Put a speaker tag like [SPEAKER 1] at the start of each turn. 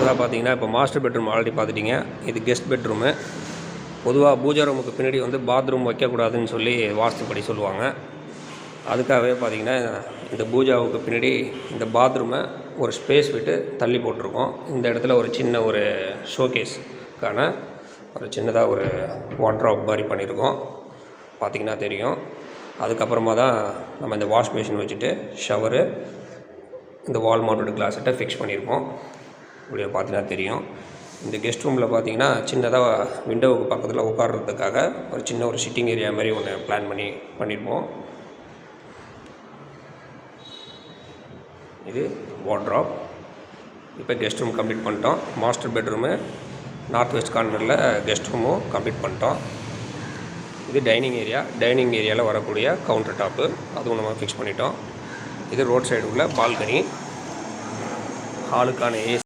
[SPEAKER 1] அடுத்ததாக பார்த்தீங்கன்னா இப்போ மாஸ்டர் பெட்ரூம் ஆல்ரெடி பார்த்துட்டிங்க. இது கெஸ்ட் பெட்ரூமு. பொதுவாக பூஜை ரூமுக்கு பின்னாடி வந்து பாத்ரூம் வைக்கக்கூடாதுன்னு சொல்லி வாஸ்துப்படி சொல்லுவாங்க. அதுக்காகவே பார்த்திங்கன்னா இந்த பூஜாவுக்கு பின்னாடி இந்த பாத்ரூமை ஒரு ஸ்பேஸ் விட்டு தள்ளி போட்டிருக்கோம். இந்த இடத்துல ஒரு சின்ன ஒரு ஷோகேஸ்க்கான ஒரு சின்னதாக ஒரு வார்ட்ராப் மாதிரி பண்ணியிருக்கோம். பார்த்திங்கன்னா தெரியும். அதுக்கப்புறமா தான் நம்ம இந்த வாஷ் பேஷன் வச்சுட்டு ஷவரு இந்த வால் மவுண்டட் கிளாஸிட்ட ஃபிக்ஸ் பண்ணியிருக்கோம். இப்படி பார்த்தீங்கன்னா தெரியும். இந்த கெஸ்ட் ரூமில் பார்த்தீங்கன்னா சின்னதாக விண்டோவுக்கு பக்கத்தில் உட்கார்றதுக்காக ஒரு சின்ன ஒரு சிட்டிங் ஏரியா மாதிரி ஒன்று பிளான் பண்ணியிருப்போம். இது வார்ட்ராப். இப்போ கெஸ்ட் ரூம் கம்ப்ளீட் பண்ணிட்டோம். மாஸ்டர் பெட்ரூமு நார்த் வெஸ்ட் கார்னரில் கெஸ்ட் ரூமும் கம்ப்ளீட் பண்ணிட்டோம். இது டைனிங் ஏரியா. டைனிங் ஏரியாவில் வரக்கூடிய கவுண்டர் டாப்பு அதுவும் நம்ம ஃபிக்ஸ் பண்ணிட்டோம். இது ரோட் சைடு உள்ள பால்கனி. ஹாலுக்கான ஏசி